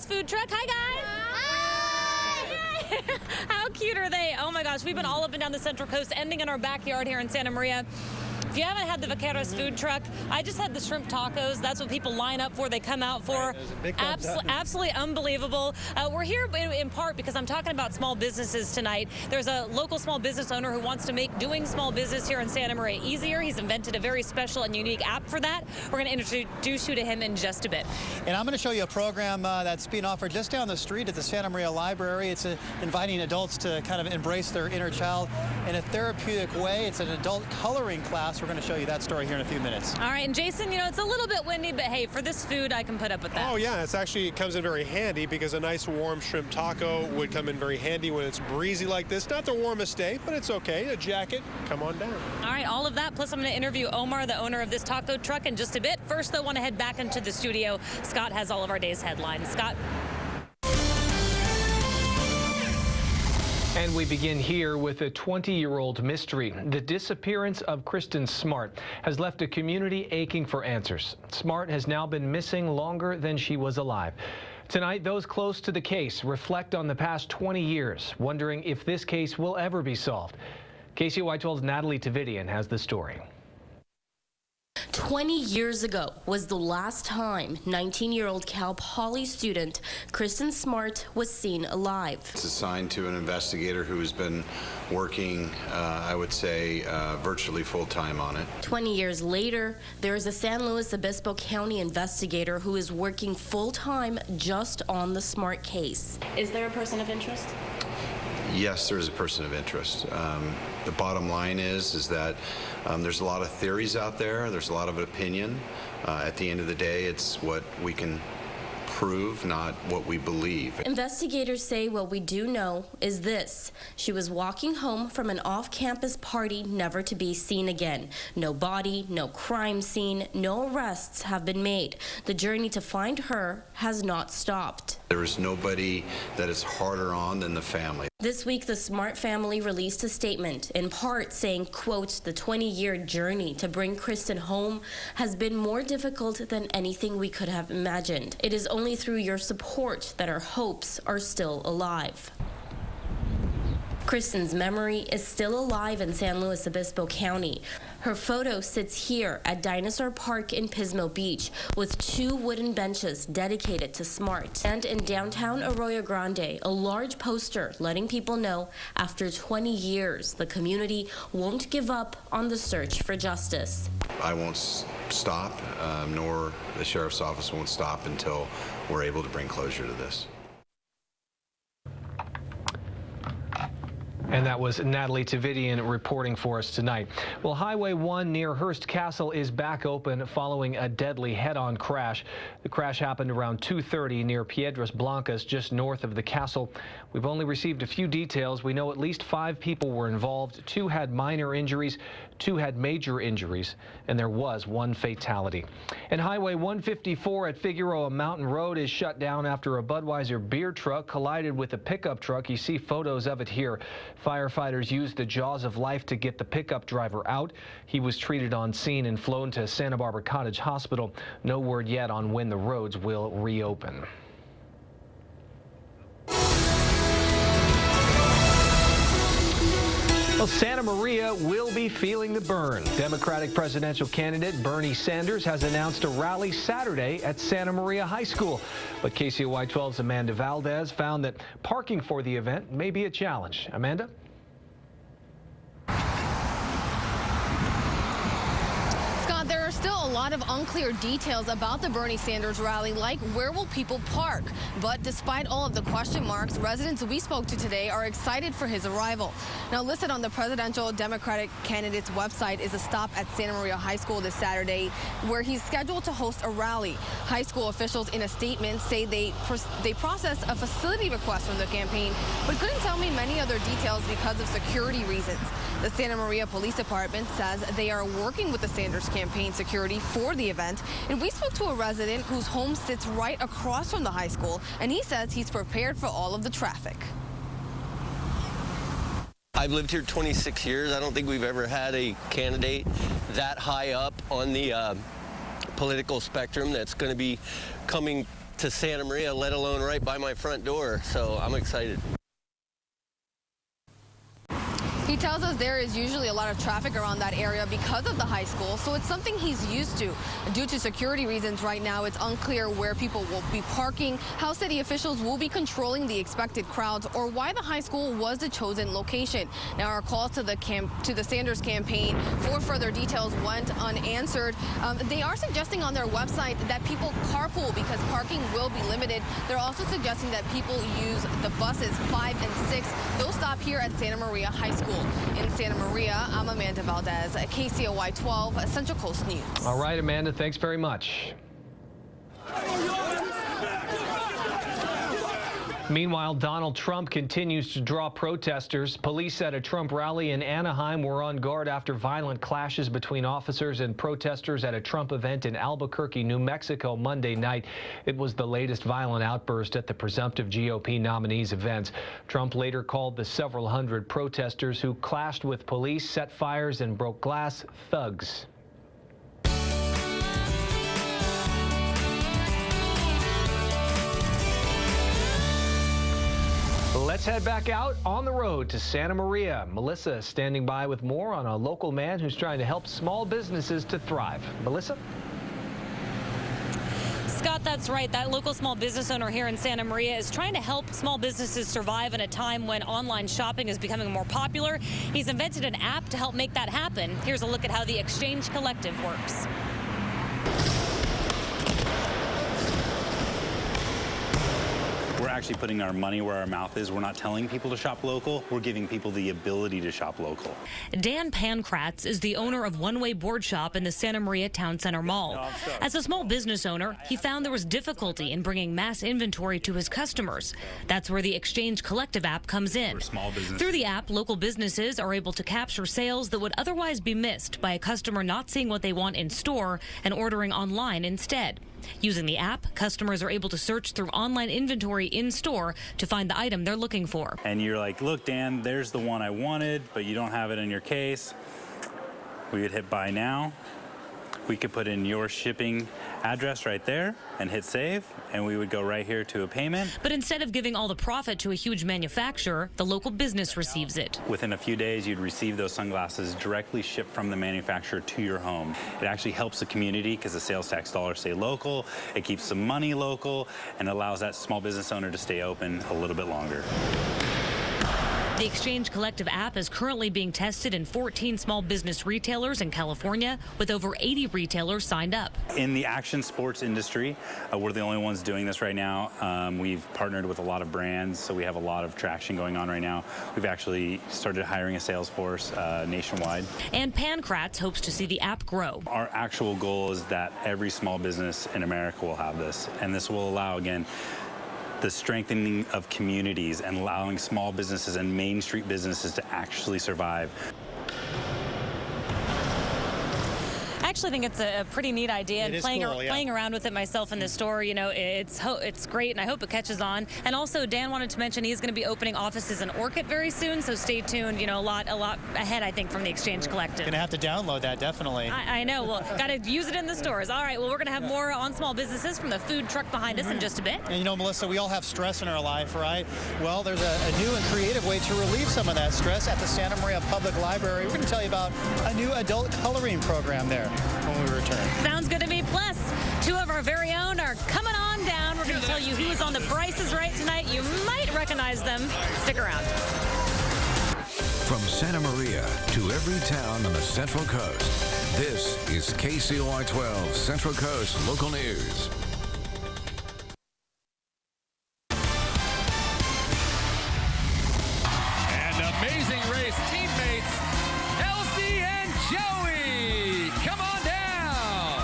Vaqueros food truck. Hi, guys. Hi. How cute are they? Oh, my gosh. We've been all up and down the Central Coast, ending in our backyard here in Santa Maria. If you haven't had the Vaqueros food truck, I just had the shrimp tacos. That's what people line up for. They come out for. Absolutely unbelievable. We're here in part because I'm talking about small businesses tonight. There's a local small business owner who wants to make doing small business here in Santa Maria easier. He's invented a very special and unique app for that. We're going to introduce you to him in just a bit. And I'm going to show you a program that's being offered just down the street at the Santa Maria Library. It's inviting adults to kind of embrace their inner child in a therapeutic way. It's an adult coloring class. We're going to show you that story here in a few minutes. All right, and Jason, you know, it's a little bit windy, but hey, for this food, I can put up with that. Oh, yeah, it comes in very handy because a nice warm shrimp taco would come in very handy when it's breezy like this. Not the warmest day, but it's okay. A jacket, come on down. All right, all of that, plus I'm going to interview Omar, the owner of this taco truck, in just a bit. First, though, I want to head back into the studio. Scott has all of our day's headlines. Scott? And we begin here with a 20-year-old mystery. The disappearance of Kristen Smart has left a community aching for answers. Smart has now been missing longer than she was alive. Tonight, those close to the case reflect on the past 20 years, wondering if this case will ever be solved. KCOY 12's Natalie Tavidian has the story. 20 years ago was the last time 19-year-old Cal Poly student Kristen Smart was seen alive. It's assigned to an investigator who has been working, I would say, virtually full-time on it. 20 years later, there is a San Luis Obispo County investigator who is working full-time just on the Smart case. Is there a person of interest? Yes, there is a person of interest. The bottom line is that there's a lot of theories out there. There's a lot of opinion. At the end of the day, it's what we can prove, not what we believe. Investigators say what we do know is this. She was walking home from an off-campus party never to be seen again. No body, no crime scene, no arrests have been made. The journey to find her has not stopped. There is nobody that is harder on than the family. This week, the Smart family released a statement, in part saying, quote, the 20-year journey to bring Kristen home has been more difficult than anything we could have imagined. It is only through your support that our hopes are still alive. Kristen's memory is still alive in San Luis Obispo County. Her photo sits here at Dinosaur Park in Pismo Beach with 2 wooden benches dedicated to Smart. And in downtown Arroyo Grande, a large poster letting people know after 20 years, the community won't give up on the search for justice. I won't stop, nor the sheriff's office won't stop until we're able to bring closure to this. And that was Natalie Tavidian reporting for us tonight. Well, Highway 1 near Hearst Castle is back open following a deadly head-on crash. The crash happened around 2:30 near Piedras Blancas, just north of the castle. We've only received a few details. We know at least 5 people were involved. 2 had minor injuries, 2 had major injuries, and there was 1 fatality. And Highway 154 at Figueroa Mountain Road is shut down after a Budweiser beer truck collided with a pickup truck. You see photos of it here. Firefighters used the jaws of life to get the pickup driver out. He was treated on scene and flown to Santa Barbara Cottage Hospital. No word yet on when the roads will reopen. Well, Santa Maria will be feeling the burn. Democratic presidential candidate Bernie Sanders has announced a rally Saturday at Santa Maria High School. But KCOY 12's Amanda Valdez found that parking for the event may be a challenge. Amanda? There are still a lot of unclear details about the Bernie Sanders rally, like where will people park? But despite all of the question marks, residents we spoke to today are excited for his arrival. Now, listed on the presidential Democratic candidate's website is a stop at Santa Maria High School this Saturday, where he's scheduled to host a rally. High school officials in a statement say they processed a facility request from the campaign, but couldn't tell me many other details because of security reasons. The Santa Maria Police Department says they are working with the Sanders campaign security for the event, and we spoke to a resident whose home sits right across from the high school, and he says he's prepared for all of the traffic. I've lived here 26 years. I don't think we've ever had a candidate that high up on the political spectrum that's going to be coming to Santa Maria, let alone right by my front door. So I'm excited. He tells us there is usually a lot of traffic around that area because of the high school, so it's something he's used to. Due to security reasons right now, it's unclear where people will be parking, how city officials will be controlling the expected crowds, or why the high school was the chosen location. Now, our calls to the Sanders campaign for further details went unanswered. They are suggesting on their website that people carpool because parking will be limited. They're also suggesting that people use the buses 5 and 6. They'll stop here at Santa Maria High School. In Santa Maria, I'm Amanda Valdez, KCOY 12 Central Coast News. All right, Amanda, thanks very much. Meanwhile, Donald Trump continues to draw protesters. Police at a Trump rally in Anaheim were on guard after violent clashes between officers and protesters at a Trump event in Albuquerque, New Mexico, Monday night. It was the latest violent outburst at the presumptive GOP nominee's events. Trump later called the several hundred protesters who clashed with police, set fires, and broke glass thugs. Let's head back out on the road to Santa Maria. Melissa standing by with more on a local man who's trying to help small businesses to thrive. Melissa? Scott, that's right. That local small business owner here in Santa Maria is trying to help small businesses survive in a time when online shopping is becoming more popular. He's invented an app to help make that happen. Here's a look at how the Exchange Collective works. We're actually putting our money where our mouth is. We're not telling people to shop local. We're giving people the ability to shop local. Dan Pankratz is the owner of One Way Board Shop in the Santa Maria Town Center Mall. As a small business owner, he found there was difficulty in bringing mass inventory to his customers. That's where the Exchange Collective app comes in. Through the app, local businesses are able to capture sales that would otherwise be missed by a customer not seeing what they want in store and ordering online instead. Using the app, customers are able to search through online inventory in store to find the item they're looking for. And you're like, look, Dan, there's the one I wanted, but you don't have it in your case. We would hit buy now. We could put in your shipping address right there and hit save, and we would go right here to a payment. But instead of giving all the profit to a huge manufacturer, the local business receives it. Within a few days, you'd receive those sunglasses directly shipped from the manufacturer to your home. It actually helps the community because the sales tax dollars stay local, it keeps the money local, and allows that small business owner to stay open a little bit longer. The Exchange Collective app is currently being tested in 14 small business retailers in California, with over 80 retailers signed up. In the action sports industry, we're the only ones doing this right now. We've partnered with a lot of brands, so we have a lot of traction going on right now. We've actually started hiring a sales force nationwide. And Pankratz hopes to see the app grow. Our actual goal is that every small business in America will have this, and this will allow, again, the strengthening of communities and allowing small businesses and Main Street businesses to actually survive. I actually think it's a pretty neat idea, and playing around with it myself in the store, you know, it's great, and I hope it catches on. And also, Dan wanted to mention he's going to be opening offices in Orchid very soon, so stay tuned. You know, a lot ahead, I think, from the Exchange Collective. Gonna have to download that, definitely. I know. Well, got to use it in the stores. All right. Well, we're going to have more on small businesses from the food truck behind us in just a bit. And you know, Melissa, we all have stress in our life, right? Well, there's a new and creative way to relieve some of that stress at the Santa Maria Public Library. We're going to tell you about a new adult coloring program there when we return. Sounds good to me. Plus, two of our very own are coming on down. We're going to tell you who is on the Price is Right tonight. You might recognize them. Stick around. From Santa Maria to every town on the Central Coast, this is KCOY 12 Central Coast Local News. And amazing race teammates, Kelsey and Joey. Come on down.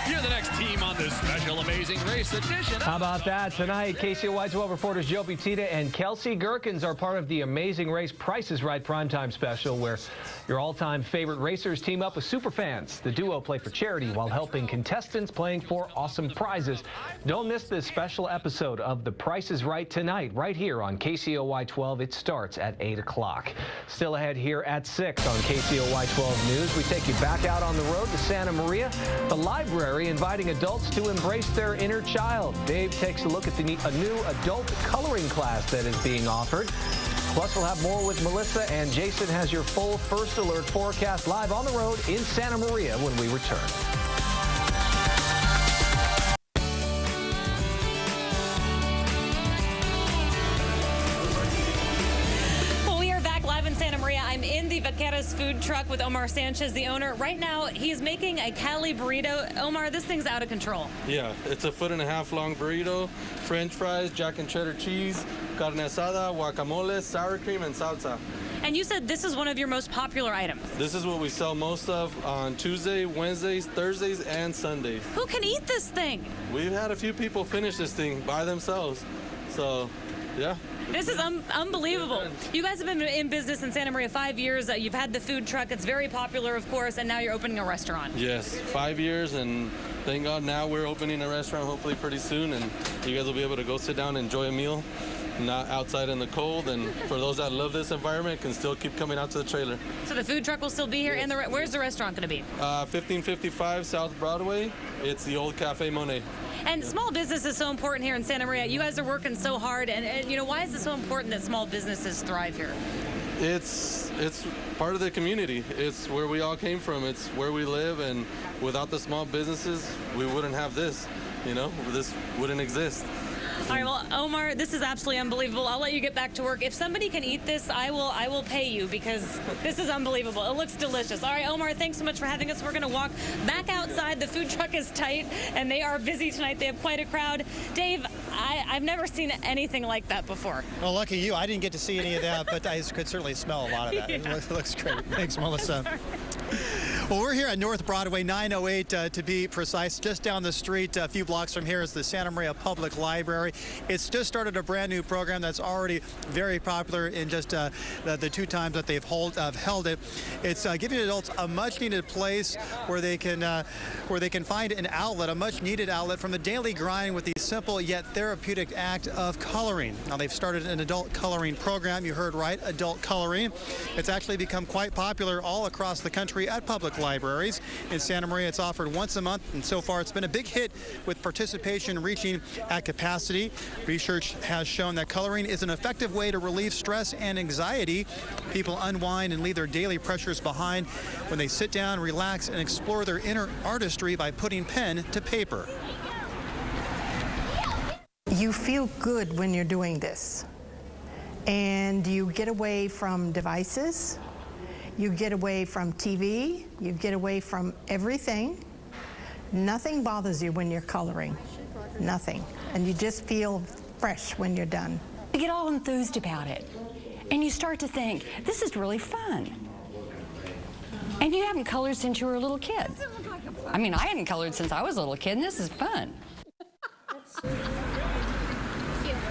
You're the next team on this special Amazing Race edition. How about that? Tonight, KCOY 12 reporters Joe Tita and Kelsey Gherkins are part of the Amazing Race Price is Right primetime special, where your all-time favorite racers team up with superfans. The duo play for charity while helping contestants playing for awesome prizes. Don't miss this special episode of The Price is Right tonight, right here on KCOY 12. It starts at 8 o'clock. Still ahead here at 6 on KCOY 12 News. We take you back out on the road to Santa Maria. The library inviting adults adults to embrace their inner child. Dave takes a look at a new adult coloring class that is being offered. Plus, we'll have more with Melissa, and Jason has your full First Alert forecast live on the road in Santa Maria when we return. I'm in the Vaqueros food truck with Omar Sanchez, the owner. Right now, he's making a Cali burrito. Omar, this thing's out of control. Yeah, it's a 1.5 foot long burrito, French fries, jack and cheddar cheese, carne asada, guacamole, sour cream, and salsa. And you said this is one of your most popular items. This is what we sell most of on Tuesday, Wednesdays, Thursdays, and Sundays. Who can eat this thing? We've had a few people finish this thing by themselves, so yeah. This is unbelievable. You guys have been in business in Santa Maria 5 years. You've had the food truck. It's very popular, of course, and now you're opening a restaurant. Yes, 5 years, and thank God now we're opening a restaurant hopefully pretty soon, and you guys will be able to go sit down and enjoy a meal, not outside in the cold. And for those that love this environment, can still keep coming out to the trailer. So the food truck will still be here, and where's the restaurant going to be? 1555 South Broadway. It's the old Cafe Monet. And small business is so important here in Santa Maria. You guys are working so hard, and you know, why is it so important that small businesses thrive here? It's part of the community. It's where we all came from. It's where we live, and without the small businesses, we wouldn't have this. You know, this wouldn't exist. All right, well, Omar, this is absolutely unbelievable. I'll let you get back to work. If somebody can eat this, I will pay you, because this is unbelievable. It looks delicious. All right, Omar, thanks so much for having us. We're going to walk back outside. The food truck is tight, and they are busy tonight. They have quite a crowd. Dave, I've never seen anything like that before. Well, lucky you. I didn't get to see any of that, but I could certainly smell a lot of that. Yeah. It looks great. Thanks, Melissa. Well, we're here at North Broadway, 908 to be precise. Just down the street, a few blocks from here, is the Santa Maria Public Library. It's just started a brand new program that's already very popular in just the 2 times that they've held it. It's giving adults a much-needed place where they can find an outlet, a much-needed outlet from the daily grind with the simple yet therapeutic act of coloring. Now, they've started an adult coloring program. You heard right, adult coloring. It's actually become quite popular all across the country at public libraries. In Santa Maria, it's offered once a month, and so far it's been a big hit with participation reaching at capacity. Research has shown that coloring is an effective way to relieve stress and anxiety. People unwind and leave their daily pressures behind when they sit down, relax, and explore their inner artistry by putting pen to paper. You feel good when you're doing this, and you get away from devices. You get away from TV, you get away from everything. Nothing bothers you when you're coloring, nothing. And you just feel fresh when you're done. You get all enthused about it, and you start to think, this is really fun. And you haven't colored since you were a little kid. I mean, I hadn't colored since I was a little kid, and this is fun.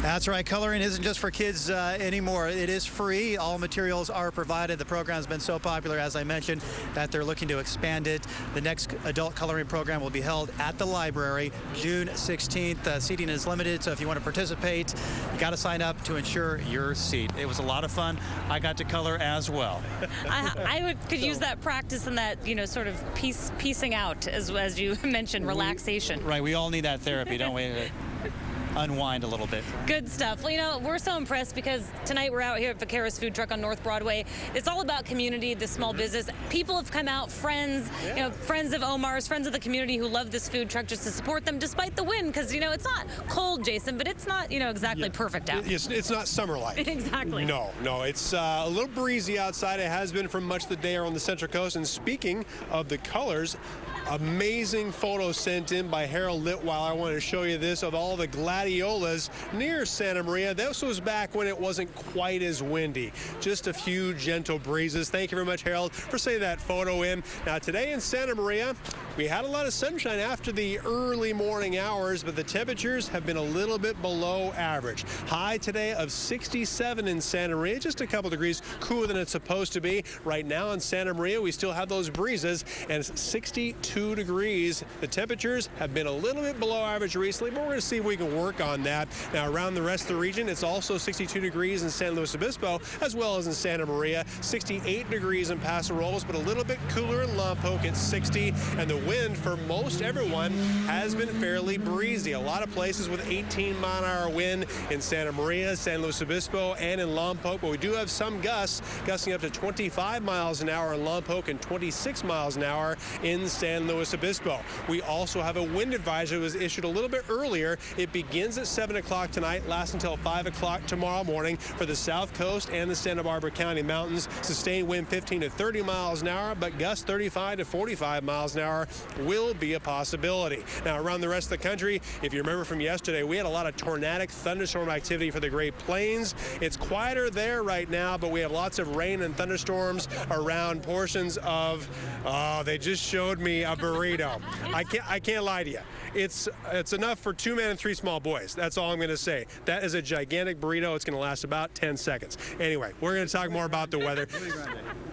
That's right. Coloring isn't just for kids anymore. It is free. All materials are provided. The program's been so popular, as I mentioned, that they're looking to expand it. The next adult coloring program will be held at the library June 16th. Seating is limited, so if you want to participate, you got to sign up to ensure your seat. It was a lot of fun. I got to color as well. I could use that practice and that, you know, sort of piecing out, as you mentioned, relaxation. Right. We all need that therapy, don't we? Unwind a little bit. Good stuff. Well, you know, we're so impressed because tonight we're out here at Vaqueros Food Truck on North Broadway. It's all about community, the small business. People have come out, friends, you know, friends of Omar's, friends of the community who love this food truck, just to support them despite the wind, because, you know, it's not cold, Jason, but it's not, you know, exactly perfect out. It's not summer-like. Exactly. No, it's a little breezy outside. It has been for much of the day on the Central Coast. And speaking of the colors, amazing photo sent in by Harold Litwile. I wanted to show you this of all the gladiolas near Santa Maria. This was back when it wasn't quite as windy. Just a few gentle breezes. Thank you very much, Harold, for sending that photo in. Now, today in Santa Maria, we had a lot of sunshine after the early morning hours, but the temperatures have been a little bit below average. High today of 67 in Santa Maria, just a couple degrees cooler than it's supposed to be. Right now in Santa Maria, we still have those breezes, and it's 62 degrees. The temperatures have been a little bit below average recently, but we're going to see if we can work on that. Now, around the rest of the region, it's also 62 degrees in San Luis Obispo, as well as in Santa Maria. 68 degrees in Paso Robles, but a little bit cooler in Lompoc at 60, and the wind for most everyone has been fairly breezy. A lot of places with 18-mile-an-hour wind in Santa Maria, San Luis Obispo, and in Lompoc, but we do have some gusts gusting up to 25 miles an hour in Lompoc and 26 miles an hour in San Luis Obispo. We also have a wind advisory that was issued a little bit earlier. It begins at 7 o'clock tonight, lasts until 5 o'clock tomorrow morning for the South Coast and the Santa Barbara County Mountains. Sustained wind 15 to 30 miles an hour, but gusts 35 to 45 miles an hour will be a possibility. Now, around the rest of the country, if you remember from yesterday, we had a lot of tornadic thunderstorm activity for the Great Plains. It's quieter there right now, but we have lots of rain and thunderstorms around portions of, they just showed me a burrito. I can't lie to you. It's enough for 2 men and 3 small boys. That's all I'm going to say. That is a gigantic burrito. It's going to last about 10 seconds. Anyway, we're going to talk more about the weather.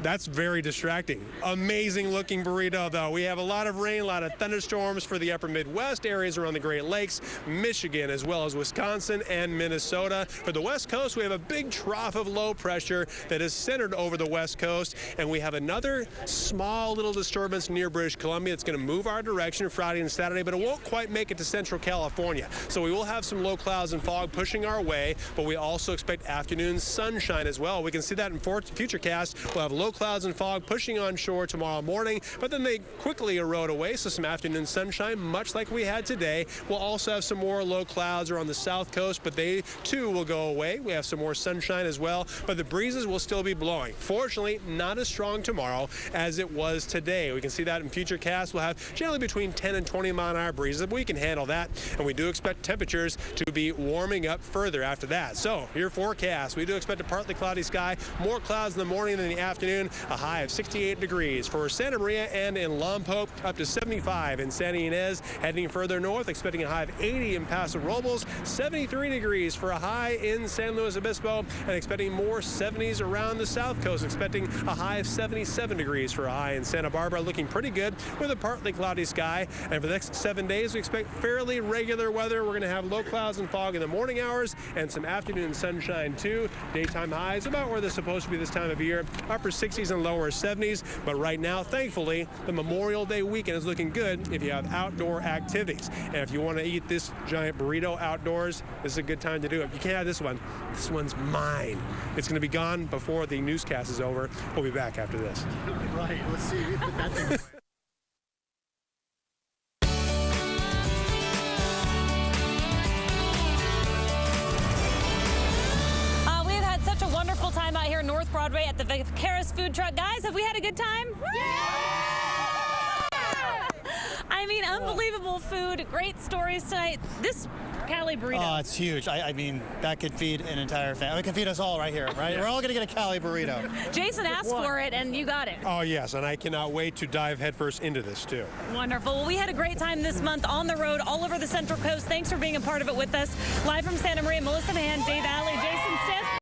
That's very distracting. Amazing looking burrito, though. We have a lot of rain, a lot of thunderstorms for the upper Midwest areas around the Great Lakes, Michigan, as well as Wisconsin and Minnesota. For the West Coast, we have a big trough of low pressure that is centered over the West Coast, and we have another small little disturbance near British Columbia. It's going to move our direction Friday and Saturday, but it won't quite make it to central California. So we will have some low clouds and fog pushing our way, but we also expect afternoon sunshine as well. We can see that in Futurecast. We'll have low clouds and fog pushing on shore tomorrow morning, but then they quickly erode away, so some afternoon sunshine, much like we had today. We'll also have some more low clouds around the south coast, but they too will go away. We have some more sunshine as well, but the breezes will still be blowing. Fortunately, not as strong tomorrow as it was today. We can see that in Futurecast. We'll have generally between 10 and 20 mile an hour breezes, but we can handle that, and we do expect temperatures to be warming up further after that. So your forecast, we do expect a partly cloudy sky, more clouds in the morning than in the afternoon, a high of 68 degrees for Santa Maria and in Lompoc, up to 75 in Santa Ynez. Heading further north, expecting a high of 80 in Paso Robles, 73 degrees for a high in San Luis Obispo, and expecting more 70s around the south coast, expecting a high of 77 degrees for a high in Santa Barbara, looking pretty good with a partly cloudy sky. And for the next 7 days, we expect fairly regular weather. We're going to have low clouds and fog in the morning hours and some afternoon sunshine too. Daytime highs about where they're supposed to be this time of year, upper 60s and lower 70s. But right now, thankfully, the Memorial Day weekend is looking good if you have outdoor activities. And if you want to eat this giant burrito outdoors, this is a good time to do it. You can't have this one. This one's mine. It's going to be gone before the newscast is over. We'll be back after this. Right. Let's see. We put that thing away. Wonderful time out here in North Broadway at the Vaqueros food truck. Guys, have we had a good time? Yeah! I mean, unbelievable food, great stories tonight. This Cali burrito. Oh, it's huge. I mean, that could feed an entire family. It can feed us all right here, right? We're all going to get a Cali burrito. Jason asked for it, and you got it. Oh, yes, and I cannot wait to dive headfirst into this, too. Wonderful. Well, we had a great time this month on the road all over the Central Coast. Thanks for being a part of it with us. Live from Santa Maria, Melissa Mann, Dave Alley, Jason Stiff.